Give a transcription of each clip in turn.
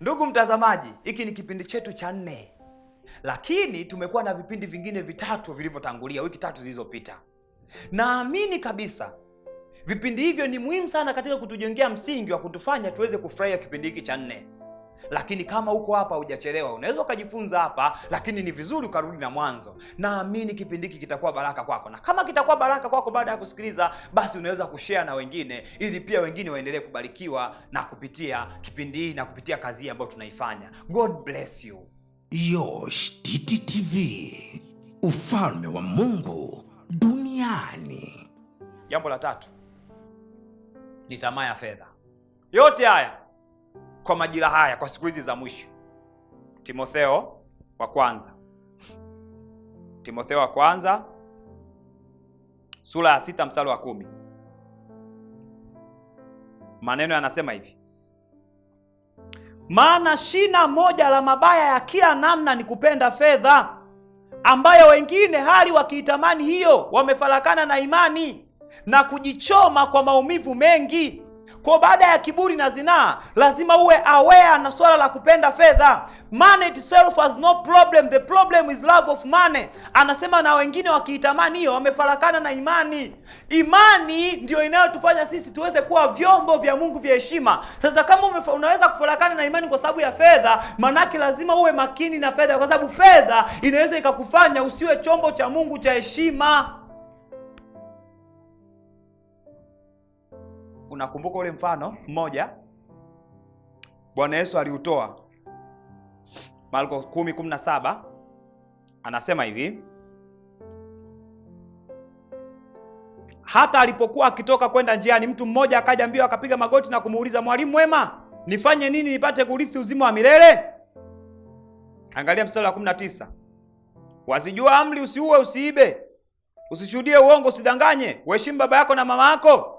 Ndugu mtazamaji, hiki ni kipindi chetu cha 4. Lakini tumekuwa na vipindi vingine vitatu vilivyotangulia wiki 3 zilizopita. Naamini kabisa vipindi hivyo ni muhimu sana katika kutujengea msingi wa kutufanya tuweze kufurahia kipindi hiki cha 4. Lakini kama uko hapa hujachelewa, unaweza ukajifunza hapa, lakini ni vizuri ukarudi na mwanzo. Naamini kipindi hiki kitakuwa baraka kwako. Na kama kitakuwa baraka kwako baada ya kusikiliza, basi unaweza kushare na wengine ili pia wengine waendelee kubarikiwa na kupitia kipindi hiki na kupitia kazi ambayo tunaifanya. God bless you. Yosh TTTV, ufalme wa Mungu duniani. Jambo la 3 ni tamaa ya fedha. Yote haya kwa majira haya, kwa siku hizi za mwisho. Timotheo wa kwanza sura ya 6 mstari wa 10. Maneno yanasema hivi: maana shina moja la mabaya ya kila namna ni kupenda fedha, ambayo wengine hali wakiitamani hiyo wamefarakana na imani na kujichoma kwa maumivu mengi. Kwa baada ya kiburi na zinaa, lazima uwe aware na swala la kupenda fedha. Money itself has no problem, the problem is love of money. Anasema na wengine wakiitamani hiyo wamefarakana na imani. Imani ndio inayotufanya sisi tuweze kuwa vyombo vya Mungu vya heshima. Sasa kama unaweza kufarakana na imani kwa sababu ya fedha, manake lazima uwe makini na fedha, kwa sababu fedha inaweza ikakufanya usiwe chombo cha Mungu cha heshima. Unakumbuka ule mfano mmoja Bwana Yesu aliutoa, Marko 10:17, anasema hivi: hata alipokuwa akitoka kwenda njiani, mtu mmoja akaja mbio akapiga magoti na kumuuliza, mwalimu mwema, nifanye nini nipate kurithi uzima wa milele? Angalia mstari wa 19, wazijua amri, usiue, usiibe, usishuhudie uongo, usidanganye, uheshimu baba yako na mama yako.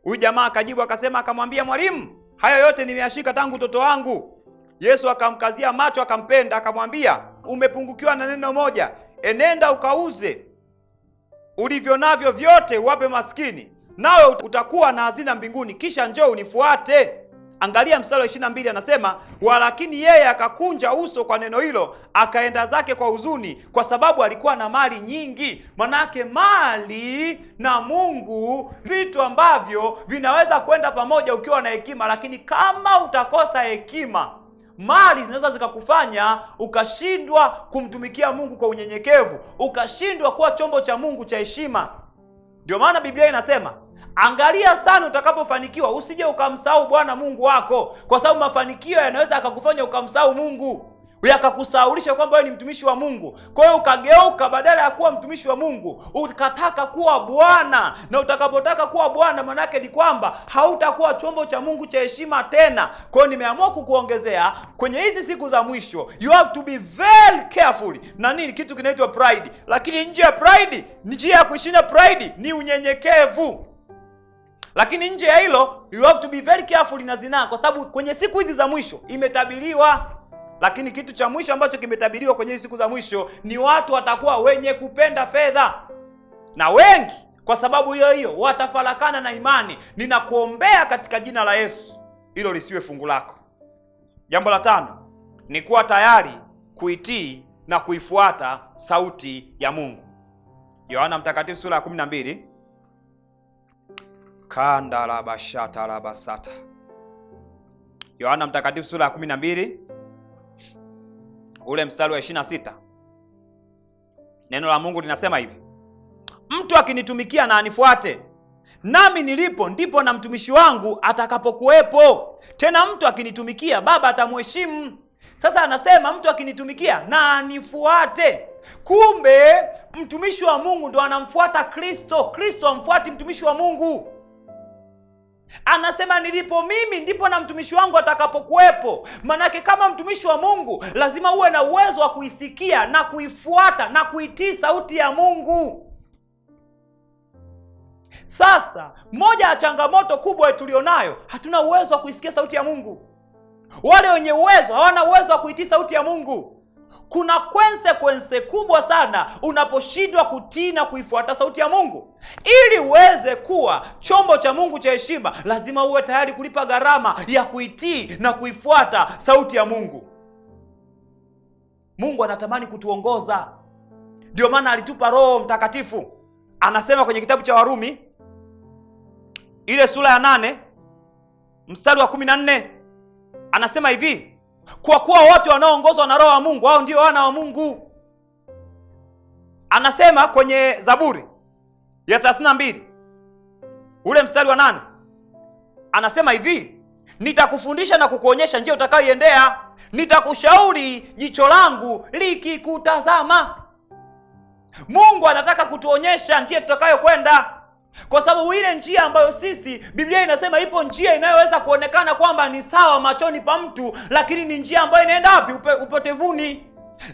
Huyu jamaa akajibu akasema, akamwambia, mwalimu, hayo yote nimeyashika tangu utoto wangu. Yesu akamkazia macho, akampenda, akamwambia, umepungukiwa na neno moja. Enenda ukauze ulivyo navyo vyote, uwape maskini, nawe utakuwa na hazina mbinguni, kisha njoo unifuate. Angalia mstari wa 22, anasema, walakini yeye akakunja uso kwa neno hilo, akaenda zake kwa huzuni, kwa sababu alikuwa na mali nyingi. Manake mali na Mungu vitu ambavyo vinaweza kwenda pamoja ukiwa na hekima, lakini kama utakosa hekima, mali zinaweza zikakufanya ukashindwa kumtumikia Mungu kwa unyenyekevu, ukashindwa kuwa chombo cha Mungu cha heshima. Ndio maana Biblia inasema, angalia sana utakapofanikiwa, usije ukamsahau Bwana Mungu wako, kwa sababu mafanikio yanaweza akakufanya ukamsahau Mungu, yakakusahaulisha kwamba wewe ni mtumishi wa Mungu. Kwa hiyo ukageuka, badala ya kuwa mtumishi wa Mungu ukataka kuwa bwana, na utakapotaka kuwa bwana, manake ni kwamba hautakuwa chombo cha Mungu cha heshima tena. Kwa hiyo nimeamua kukuongezea kwenye hizi siku za mwisho, you have to be very careful na nini, kitu kinaitwa pride. Lakini nje ya pride, njia ya kuishinda pride ni unyenyekevu. Lakini nje ya hilo, you have to be very careful na zinaa, kwa sababu kwenye siku hizi za mwisho imetabiriwa. Lakini kitu cha mwisho ambacho kimetabiriwa kwenye siku za mwisho ni watu watakuwa wenye kupenda fedha, na wengi kwa sababu hiyo hiyo watafarakana na imani. Ninakuombea katika jina la Yesu hilo lisiwe fungu lako. Jambo la 5 ni kuwa tayari kuitii na kuifuata sauti ya Mungu. Yohana Mtakatifu sura ya 12 kanda la bashata la basata. Yohana Mtakatifu sura ya 12 ule mstari wa 26. Neno la Mungu linasema hivi: mtu akinitumikia na anifuate, nami nilipo ndipo na mtumishi wangu atakapokuwepo. Tena mtu akinitumikia, Baba atamheshimu. Sasa anasema mtu akinitumikia na anifuate. Kumbe mtumishi wa Mungu ndo anamfuata Kristo, Kristo amfuati mtumishi wa Mungu. Anasema nilipo mimi ndipo na mtumishi wangu atakapokuwepo. Manake kama mtumishi wa Mungu lazima uwe na uwezo wa kuisikia na kuifuata na kuitii sauti ya Mungu. Sasa moja ya changamoto kubwa tulionayo, hatuna uwezo wa kuisikia sauti ya Mungu. Wale wenye uwezo hawana uwezo wa kuitii sauti ya Mungu. kuna consequence kubwa sana unaposhindwa kutii na kuifuata sauti ya Mungu. Ili uweze kuwa chombo cha Mungu cha heshima, lazima uwe tayari kulipa gharama ya kuitii na kuifuata sauti ya Mungu. Mungu anatamani kutuongoza. Ndio maana alitupa Roho Mtakatifu. Anasema kwenye kitabu cha Warumi ile sura ya 8 mstari wa 14, anasema hivi: kwa kuwa wote wanaoongozwa na Roho wa Mungu hao ndio wana wa Mungu. Anasema kwenye Zaburi ya 32 ule mstari wa 8, anasema hivi: nitakufundisha na kukuonyesha njia utakayoiendea, nitakushauri jicho langu likikutazama. Mungu anataka kutuonyesha njia tutakayokwenda, kwa sababu ile njia ambayo sisi, Biblia inasema ipo njia inayoweza kuonekana kwamba ni sawa machoni pa mtu, lakini ni njia ambayo inaenda wapi? Upotevuni.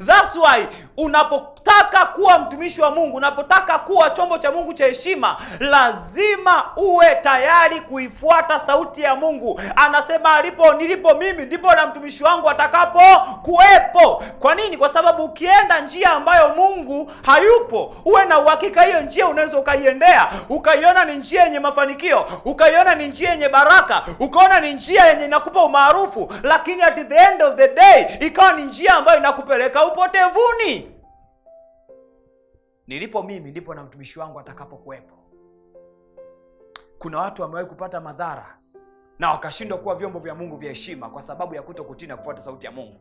That's why unapotaka kuwa mtumishi wa Mungu, unapotaka kuwa chombo cha Mungu cha heshima, lazima uwe tayari kuifuata sauti ya Mungu. Anasema nilipo mimi ndipo na mtumishi wangu atakapo kuwepo. Kwa nini? Kwa sababu ukienda njia ambayo Mungu hayupo, uwe na uhakika hiyo njia unaweza ukaiendea, ukaiona ni njia yenye mafanikio, ukaiona ni njia yenye baraka, ukaona ni njia yenye inakupa umaarufu, lakini at the end of the day ikawa ni njia ambayo inakupeleka upotevuni. Nilipo mimi ndipo na mtumishi wangu atakapo kuwepo. Kuna watu wamewahi kupata madhara na wakashindwa kuwa vyombo vya Mungu vya heshima kwa sababu ya kutokutii na kufuata sauti ya Mungu.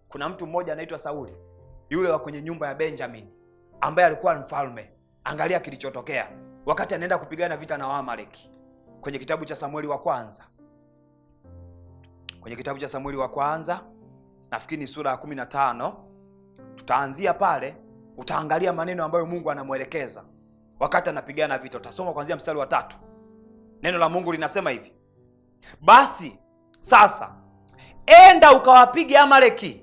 Kuna mtu mmoja anaitwa Sauli, yule wa kwenye nyumba ya Benjamin, ambaye alikuwa mfalme. Angalia kilichotokea wakati anaenda kupigana vita na Waamaleki. Kwenye kitabu cha Samueli wa kwanza, nafikiri ni sura ya 15, tutaanzia pale. Utaangalia maneno ambayo Mungu anamwelekeza wakati anapigana vita. Utasoma kuanzia mstari wa 3. Neno la Mungu linasema hivi: basi sasa enda ukawapige Amaleki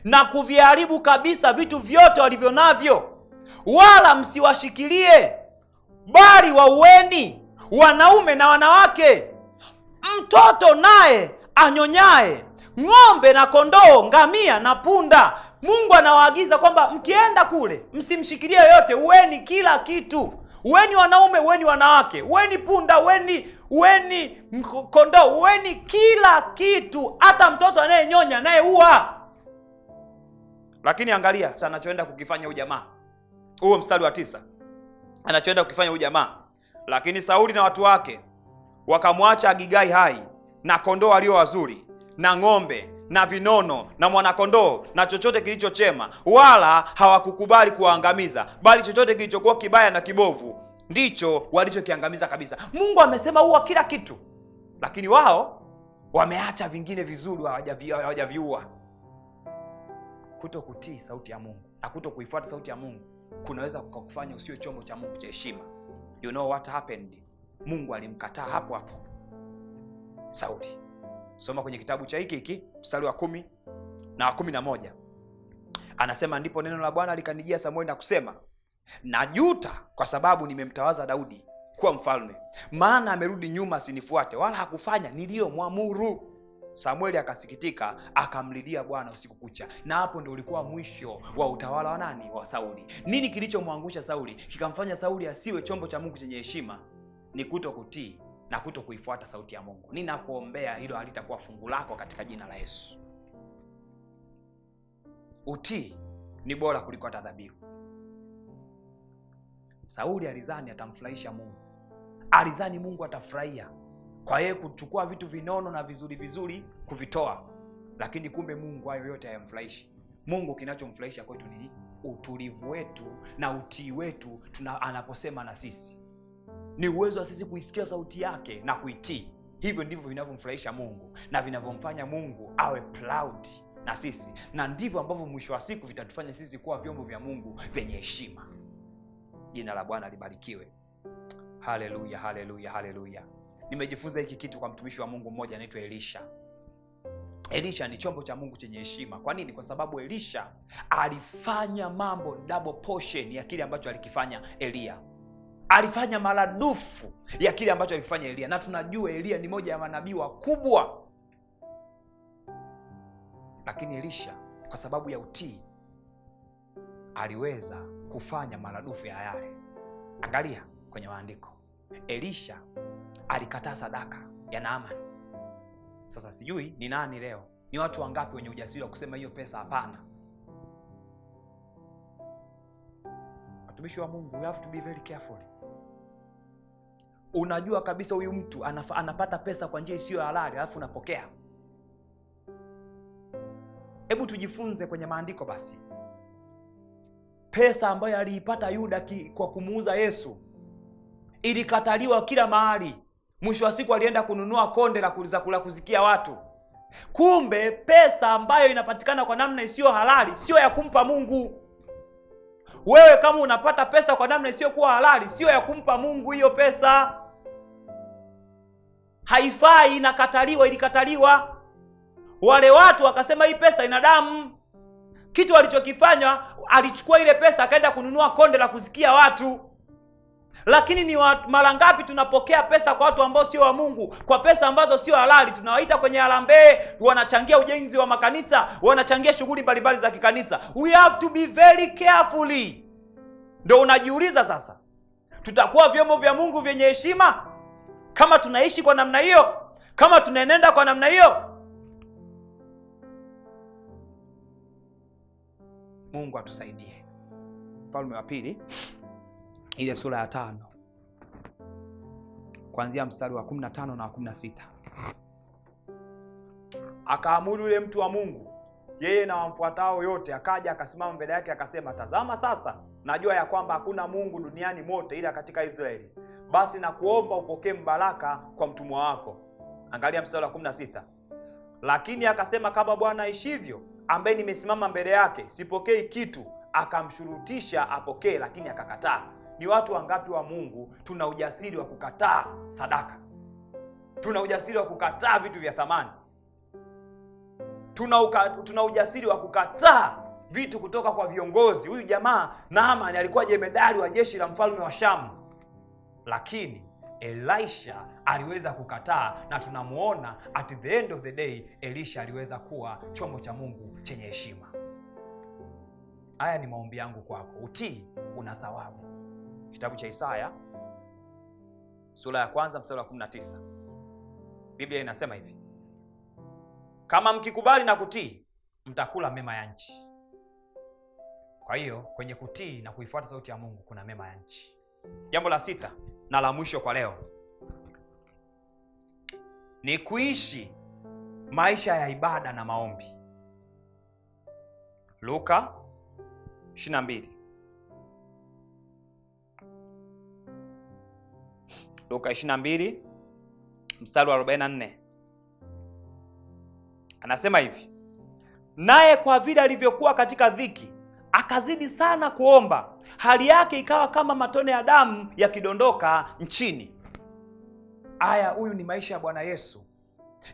na kuviharibu kabisa vitu vyote walivyo navyo, wala msiwashikilie, bali waueni wanaume na wanawake, mtoto naye anyonyaye, ng'ombe na kondoo, ngamia na punda. Mungu anawaagiza kwamba mkienda kule msimshikilie yoyote, uweni kila kitu. Uweni wanaume, uweni wanawake, uweni punda, uweni kondoo, uweni kila kitu, hata mtoto anayenyonya naye uwa. Lakini angalia sasa anachoenda kukifanya huyu jamaa. Huo mstari wa 9. Anachoenda kukifanya huyu jamaa: lakini Sauli na watu wake wakamwacha Agigai hai na kondoo walio wazuri na ng'ombe na vinono na mwanakondoo na chochote kilichochema, wala hawakukubali kuwaangamiza, bali chochote kilichokuwa kibaya na kibovu ndicho walichokiangamiza kabisa. Mungu amesema uwa kila kitu, lakini wao wameacha vingine vizuri, hawajaviua. Kutokutii sauti ya Mungu na kutokuifuata sauti ya Mungu kunaweza kukufanya usiwe chombo cha Mungu cha heshima. You know what happened? Mungu alimkataa hapo hapo Sauli. Soma kwenye kitabu cha hiki mstari wa 10 na 11. Anasema, ndipo neno la Bwana likanijia Samueli na kusema, najuta kwa sababu nimemtawaza Daudi kuwa mfalme, maana amerudi nyuma asinifuate, wala hakufanya niliyomwamuru. Samueli akasikitika, akamlilia Bwana usiku kucha. Na hapo ndio ulikuwa mwisho wa utawala wa nani? Wa Sauli. Nini kilichomwangusha Sauli, kikamfanya Sauli asiwe chombo cha Mungu chenye heshima? Ni kutokutii na kutokuifuata sauti ya Mungu. Ninakuombea hilo halitakuwa fungu lako katika jina la Yesu. Utii ni bora kuliko hata dhabihu. Sauli alizani atamfurahisha Mungu. Alizani Mungu atafurahia kwa yeye kuchukua vitu vinono na vizuri vizuri kuvitoa, lakini kumbe Mungu hayo yote hayamfurahishi. Mungu kinachomfurahisha kwetu ni utulivu wetu na utii wetu anaposema na sisi. Ni uwezo wa sisi kuisikia sauti yake na kuitii. Hivyo ndivyo vinavyomfurahisha Mungu na vinavyomfanya Mungu awe proud na sisi, na ndivyo ambavyo mwisho wa siku vitatufanya sisi kuwa vyombo vya Mungu vyenye heshima. Jina la Bwana libarikiwe. Haleluya, haleluya, haleluya. Nimejifunza hiki kitu kwa mtumishi wa Mungu mmoja anaitwa Elisha. Elisha ni chombo cha Mungu chenye heshima. Kwa nini? Kwa sababu Elisha alifanya mambo double portion ya kile ambacho alikifanya Elia. Alifanya maradufu ya kile ambacho alikifanya Elia, na tunajua Elia ni moja ya manabii wakubwa. Lakini Elisha kwa sababu ya utii aliweza kufanya maradufu ya yale. Angalia kwenye maandiko, Elisha alikataa sadaka ya Naamani. Sasa sijui ni nani leo, ni watu wangapi wenye ujasiri wa kusema hiyo pesa hapana? Watumishi wa Mungu, we have to be very careful. Unajua kabisa huyu mtu anapata pesa kwa njia isiyo halali, alafu unapokea. Hebu tujifunze kwenye maandiko basi. Pesa ambayo aliipata Yuda kwa kumuuza Yesu ilikataliwa kila mahali. Mwisho wa siku alienda kununua konde la kuzikia watu. Kumbe pesa ambayo inapatikana kwa namna isiyo halali sio ya kumpa Mungu. Wewe kama unapata pesa kwa namna isiyo kuwa halali, sio ya kumpa Mungu hiyo pesa. Haifai, inakataliwa, ilikataliwa. Wale watu wakasema hii pesa ina damu. Kitu walichokifanya, alichukua ile pesa akaenda kununua konde la kuzikia watu. Lakini ni mara ngapi tunapokea pesa kwa watu ambao sio wa Mungu, kwa pesa ambazo sio halali? Tunawaita kwenye harambee, wanachangia ujenzi wa makanisa, wanachangia shughuli mbalimbali za kikanisa. We have to be very carefully. Ndio unajiuliza sasa, tutakuwa vyombo vya Mungu vyenye heshima kama tunaishi kwa namna hiyo, kama tunaenenda kwa namna hiyo? Mungu atusaidie. Mfalme wa Pili ile sura ya 5 kuanzia mstari wa 15 na 16. Akaamuru yule mtu wa Mungu, yeye na wamfuatao yote, akaja akasimama mbele yake akasema, tazama sasa najua ya kwamba hakuna Mungu duniani mote ila katika Israeli. Basi na kuomba upokee mbaraka kwa mtumwa wako. Angalia mstari wa 16. Lakini akasema, kama Bwana aishivyo, ambaye nimesimama mbele yake, sipokei kitu. Akamshurutisha apokee, lakini akakataa. Ni watu wangapi wa Mungu tuna ujasiri wa kukataa sadaka? Tuna ujasiri wa kukataa vitu vya thamani. Tuna ujasiri wa kukataa vitu kutoka kwa viongozi. Huyu jamaa Naamani alikuwa jemedari wa jeshi la mfalme wa Shamu, lakini Elisha aliweza kukataa, na tunamuona at the end of the day Elisha aliweza kuwa chombo cha Mungu chenye heshima. Haya ni maombi yangu kwako. Utii una thawabu. Kitabu cha Isaya sura ya 1 mstari wa 19. Biblia inasema hivi: kama mkikubali na kutii, mtakula mema ya nchi. Kwa hiyo kwenye kutii na kuifuata sauti ya Mungu kuna mema ya nchi. Jambo la 6 na la mwisho kwa leo ni kuishi maisha ya ibada na maombi. Luka 22. Luka 22 mstari wa 44. Anasema hivi: naye kwa vile alivyokuwa katika dhiki, akazidi sana kuomba, hali yake ikawa kama matone ya damu yakidondoka nchini. Aya, huyu ni maisha ya Bwana Yesu.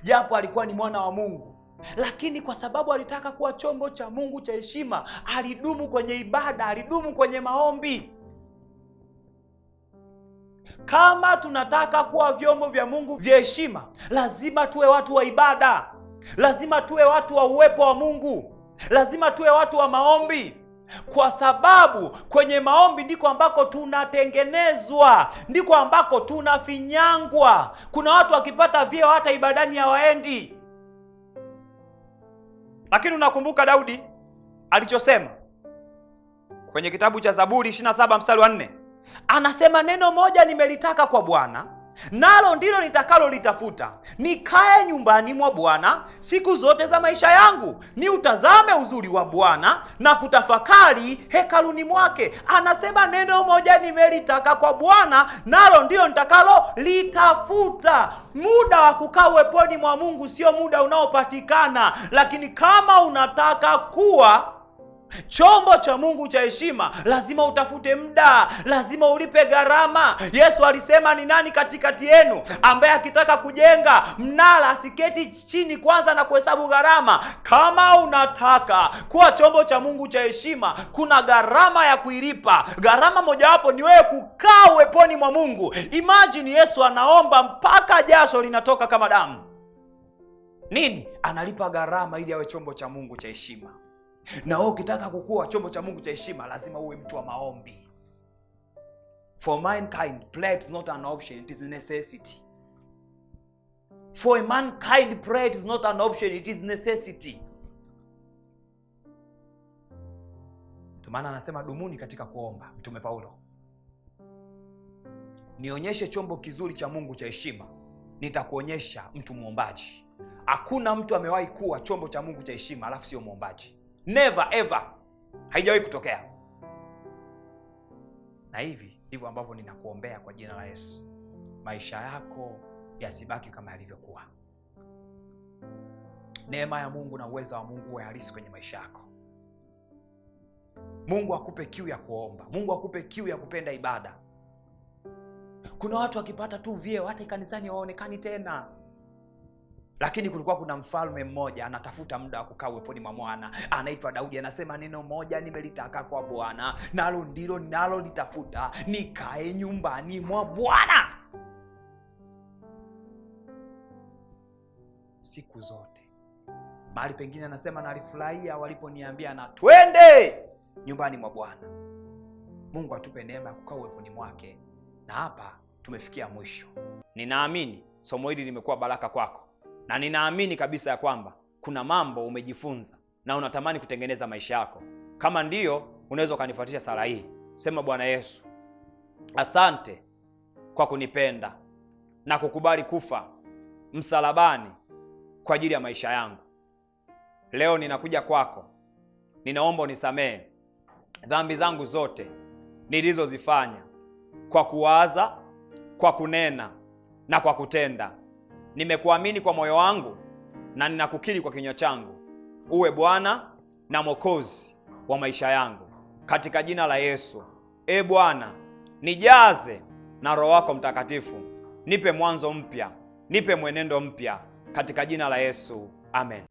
Japo alikuwa ni mwana wa Mungu, lakini kwa sababu alitaka kuwa chombo cha Mungu cha heshima, alidumu kwenye ibada, alidumu kwenye maombi. Kama tunataka kuwa vyombo vya Mungu vya heshima, lazima tuwe watu wa ibada, lazima tuwe watu wa uwepo wa Mungu, lazima tuwe watu wa maombi, kwa sababu kwenye maombi ndiko ambako tunatengenezwa, ndiko ambako tunafinyangwa. Kuna watu wakipata vyeo hata ibadani hawaendi. Lakini unakumbuka Daudi alichosema kwenye kitabu cha Zaburi 27 mstari wa 4? Anasema, neno moja nimelitaka kwa Bwana, nalo ndilo nitakalolitafuta, nikae nyumbani mwa Bwana siku zote za maisha yangu, ni utazame uzuri wa Bwana na kutafakari hekaluni mwake. Anasema neno moja nimelitaka kwa Bwana, nalo ndilo nitakalolitafuta. Muda wa kukaa uweponi mwa Mungu sio muda unaopatikana, lakini kama unataka kuwa chombo cha Mungu cha heshima, lazima utafute muda, lazima ulipe gharama. Yesu alisema, ni nani katikati yenu ambaye akitaka kujenga mnara asiketi chini kwanza na kuhesabu gharama? Kama unataka kuwa chombo cha Mungu cha heshima, kuna gharama ya kuilipa. Gharama mojawapo ni wewe kukaa uweponi mwa Mungu. Imagine Yesu anaomba mpaka jasho linatoka kama damu. Nini? Analipa gharama ili awe chombo cha Mungu cha heshima. Na wewe ukitaka kukua chombo cha Mungu cha heshima, lazima uwe mtu wa maombi. For mankind, prayer is not an option, it is a necessity. For mankind, prayer is not an option, it is necessity. Maana anasema dumuni katika kuomba, Mtume Paulo. Nionyeshe chombo kizuri cha Mungu cha heshima, nitakuonyesha mtu muombaji. Hakuna mtu amewahi kuwa chombo cha Mungu cha heshima alafu sio muombaji. Never ever. Haijawahi kutokea. Na hivi ndivyo ambavyo ninakuombea kwa jina la Yesu. Maisha yako yasibaki kama yalivyokuwa. Neema ya Mungu na uweza wa Mungu uwe halisi kwenye maisha yako. Mungu akupe kiu ya kuomba. Mungu akupe kiu ya kupenda ibada. Kuna watu wakipata tu vyeo hata kanisani waonekani tena. Lakini kulikuwa kuna mfalme mmoja anatafuta muda wa kukaa uweponi mwa Bwana, anaitwa Daudi. Anasema neno moja nimelitaka kwa Bwana, nalo ndilo ninalolitafuta, nikae nyumbani mwa Bwana siku zote. Mahali pengine anasema nalifurahia waliponiambia na twende nyumbani mwa Bwana. Mungu atupe neema ya kukaa uweponi mwake. Na hapa tumefikia mwisho. Ninaamini somo hili limekuwa baraka kwako. Na ninaamini kabisa ya kwamba kuna mambo umejifunza na unatamani kutengeneza maisha yako. Kama ndiyo, unaweza ukanifuatisha sala hii. Sema: Bwana Yesu, asante kwa kunipenda na kukubali kufa msalabani kwa ajili ya maisha yangu. Leo ninakuja kwako. Ninaomba unisamehe dhambi zangu zote nilizozifanya kwa kuwaza, kwa kunena na kwa kutenda. Nimekuamini kwa moyo wangu na ninakukiri kwa kinywa changu. Uwe Bwana na Mwokozi wa maisha yangu katika jina la Yesu. Bwana, nijaze na Roho wako Mtakatifu. Nipe mwanzo mpya, nipe mwenendo mpya katika jina la Yesu. Amen.